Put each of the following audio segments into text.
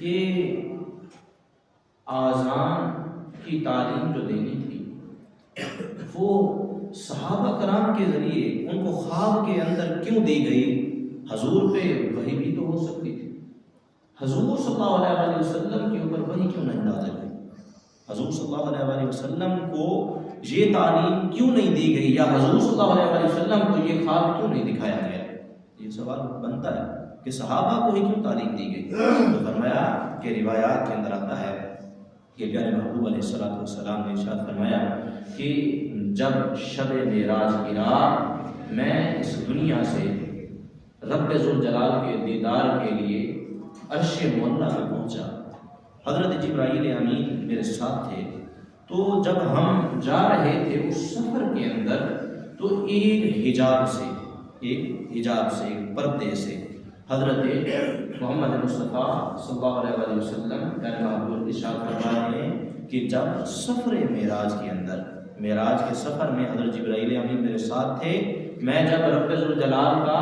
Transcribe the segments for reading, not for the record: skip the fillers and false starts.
کہ آذان کی تعلیم جو دینی تھی وہ صحابہ کرام کے ذریعے ان کو خواب کے اندر کیوں دی گئی؟ حضور پہ وحی بھی تو ہو سکتی تھی، حضور صلی اللہ علیہ وسلم کے اوپر وحی کیوں نہیں نازل ہوئی؟ حضور صلی اللہ علیہ وسلم کو یہ تعلیم کیوں نہیں دی گئی، یا حضور صلی اللہ علیہ وسلم کو یہ خواب کیوں نہیں دکھایا گیا؟ یہ سوال بنتا ہے کہ صحابہ کو ہی کیوں تعلیم دی گئی؟ تو فرمایا کہ روایات کے اندر آتا ہے کہ پیارے محبوب علیہ السلام نے ارشاد فرمایا کہ جب شب معراج کی رات میں اس دنیا سے رب ذوالجلال کے دیدار کے لیے عرش معلیٰ میں پہنچا، حضرت جبرائیل امین میرے ساتھ تھے، تو جب ہم جا رہے تھے اس سفر کے اندر تو ایک حجاب سے ایک پردے سے حضرت محمد مصطفیٰ صلی اللہ علیہ وسلم پیارے محبوب ارشاد فرما رہے ہیں کہ جب سفر معراج کے سفر میں حضرت جبرائیل امین میرے ساتھ تھے، میں جب رب ذوالجلال کا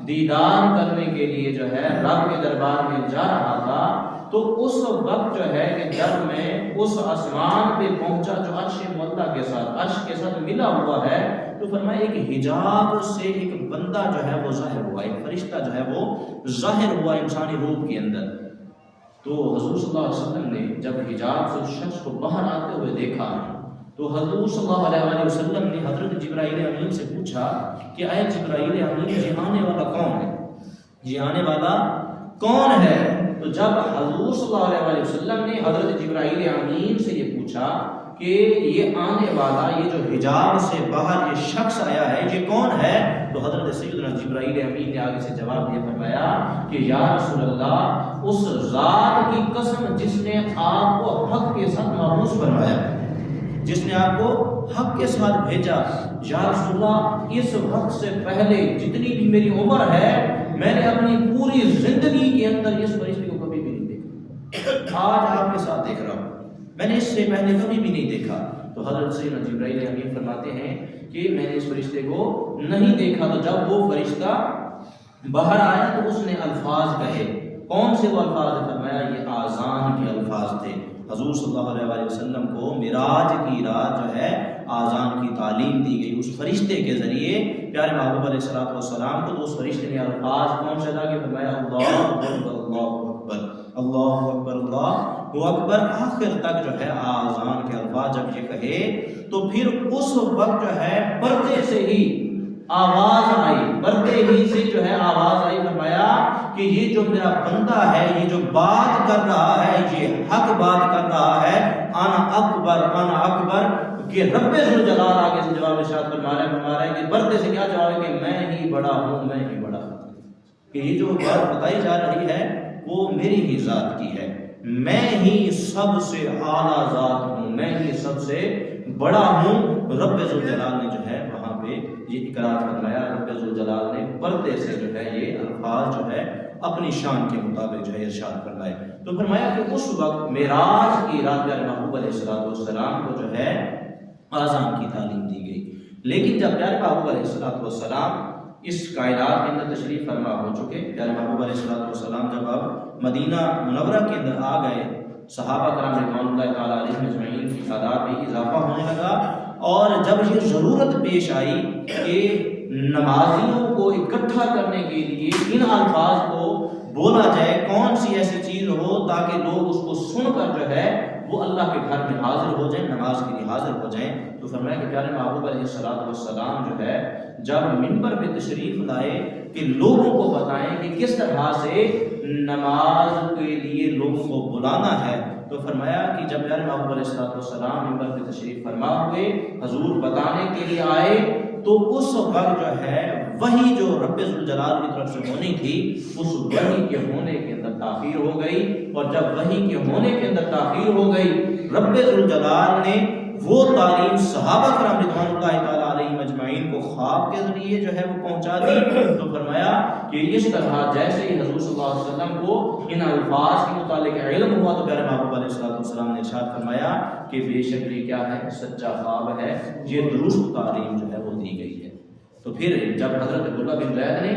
دیدار کرنے کے لیے جو ہے رب کے دربار میں جا رہا تھا، تو اس وقت جو ہے کہ جب میں اس آسمان پہ پہنچا جو عرش معلیٰ کے ساتھ عرش کے ساتھ ملا ہوا ہے، تو فرمایا ایک حجاب سے ایک بندہ جو ہے وہ ظاہر ہوا، ایک فرشتہ جو ہے وہ ظاہر ہوا انسانی روح کے اندر۔ تو حضور صلی اللہ علیہ وسلم نے جب حجاب سے اس شخص کو باہر آتے ہوئے دیکھا تو حضور صلی اللہ علیہ وسلم نے حضرت جبرائیل امین سے پوچھا کہ اے جبرائیل امین، یہ آنے والا کون ہے؟ یہ آنے والا کون ہے؟ تو جب حضور صلی اللہ علیہ وسلم نے حضرت جبرائیل امین سے یہ پوچھا کہ یہ آنے والا، یہ جو حجاب سے باہر یہ شخص آیا ہے، یہ کون ہے؟ تو حضرت سیدنا جبرائیل امین نے آگے سے جواب دیا، فرمایا کہ یا رسول اللہ، اس ذات کی قسم جس نے آپ کو حق کے ساتھ مبعوث فرمایا، جس نے آپ کو حق کے ساتھ بھیجا، یا رسول اللہ اس وقت سے پہلے جتنی بھی میری عمر ہے، میں نے اپنی پوری زندگی کے اندر اس فرشتے کو کبھی بھی نہیں دیکھا، آج آپ کے ساتھ دیکھ رہا ہوں، میں نے اس سے پہلے کبھی بھی نہیں دیکھا۔ تو حضرت سیدنا جبرائیل امین فرماتے ہیں کہ میں نے اس فرشتے کو نہیں دیکھا، تو جب وہ فرشتہ باہر آیا تو اس نے الفاظ کہے، کون سے وہ الفاظ؟ فرمایا یہ آذان کے الفاظ تھے۔ حضور صلی اللہ علیہ وسلم کو معراج کی رات جو ہے آذان کی تعلیم دی گئی اس فرشتے کے ذریعے پیارے محبوب علیہ السلام کو۔ تو اس فرشتے نے الفاظ کون سے ادا کیے؟ فرمایا اللہ اکبر اللہ اکبر اللہ اکبر اللہ اکبر، آخر تک جو ہے آذان کے الفاظ جب یہ کہے تو پھر اس وقت جو ہے پردے سے ہی آواز آئی، پردے ہی سے جو ہے آواز آئی، فرمایا کہ یہ جو میرا بندہ ہے، یہ جو بات کر رہا ہے، یہ حق بات کر رہا ہے، انا اکبر، کہ رب ذوالجلال آگے سے جواب ارشاد فرما رہا ہے کہ پردے سے کیا جواب ہے کہ میں ہی بڑا ہوں، میں ہی بڑا ہوں، کہ یہ جو بات بتائی جا رہی ہے وہ میری ہی ذات کی ہے، میں ہی سب سے اعلیٰ ذات ہوں، میں ہی سب سے بڑا ہوں۔ رب ذوالجلال نے جو ہے وہاں پہ یہ اقرار فرمایا، رب ذوالجلال نے پردے سے جو ہے یہ الفاظ جو ہے اپنی شان کے مطابق جو ہے ارشاد فرمائے۔ تو فرمایا کہ اس وقت معراج کی رات پیارے محبوب علیہ السلام کو جو ہے آذان کی تعلیم دی گئی، لیکن جب پیارے محبوب علیہ السلام اس کائنات کے اندر تشریف فرما ہو چکے، پیارے محبوب علیہ السلام جب اب مدینہ منورہ کے اندر آ گئے، صحابہ کرام رضوان اللہ تعالیٰ علیہم اجمعین کی تعداد میں اضافہ ہونے لگا، اور جب یہ ضرورت پیش آئی کہ نمازیوں کو اکٹھا کرنے کے لیے ان الفاظ کو بولا جائے، کون سی ایسی چیز ہو تاکہ لوگ اس کو سن کر جو ہے وہ اللہ کے گھر میں حاضر ہو جائیں، نماز کے لیے حاضر ہو جائیں، تو فرمایا کہ پیارے محبوب علیہ السلام جو ہے جب منبر پہ تشریف لائے کہ لوگوں کو بتائیں کہ کس طرح سے نماز کے لیے لوگوں کو بلانا ہے، تو فرمایا کہ جب پیارے محبوب علیہ السلام منبر پہ تشریف فرما ہوئے، حضور بتانے کے لیے آئے، تو اس وقت جو ہے وہی جو رب ذوالجلال کی طرف سے ہونی تھی، اس وحی کے ہونے کے اندر تاخیر ہو گئی، اور جب وحی کے ہونے کے اندر تاخیر ہو گئی، رب ذوالجلال نے وہ تعلیم صحابہ کرام رضوان اللہ تعالیٰ علیہم اجمعین کو خواب کے ذریعے جو ہے وہ پہنچا دی۔ تو فرمایا کہ اس طرح جیسے ہی حضور صلی اللہ علیہ وسلم کو ان الفاظ کے متعلق علم ہوا، تو پیارے محبوب علیہ السلام نے ارشاد فرمایا کہ بے شک یہ کیا ہے، سچا خواب ہے، یہ درست تعلیم جو ہے وہ دی گئی ہے۔ تو پھر جب حضرت عبداللہ بن زید نے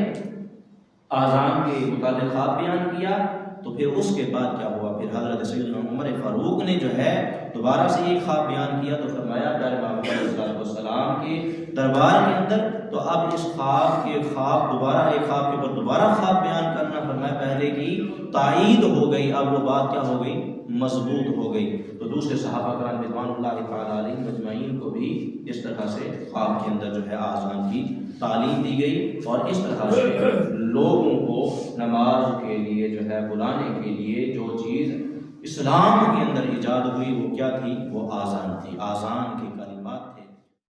آذان کے متعلق خواب بیان کیا تو پھر اس کے بعد کیا ہوا؟ پھر حضرت سیدنا عمر فاروق نے جو ہے دوبارہ سے ایک خواب بیان کیا، تو فرمایا پیارے محمد علیہ السلام کے دربار کے اندر تو اب اس خواب کے دوبارہ ایک خواب کے اوپر دوبارہ خواب بیان کرنا، فرمایا پہلے کی تائید ہو گئی، اب وہ بات کیا ہو گئی؟ مضبوط ہو گئی۔ تو دوسرے صحابہ کرام رضوان اللہ تعالیٰ علیہم اجمعین کو بھی اس طرح سے خواب کے اندر جو ہے آذان کی تعلیم دی گئی، اور اس طرح سے لوگوں کو نماز کے لیے جو ہے بلانے کے لیے جو چیز اسلام کے اندر ایجاد ہوئی وہ کیا تھی؟ وہ آذان تھی۔ آذان کے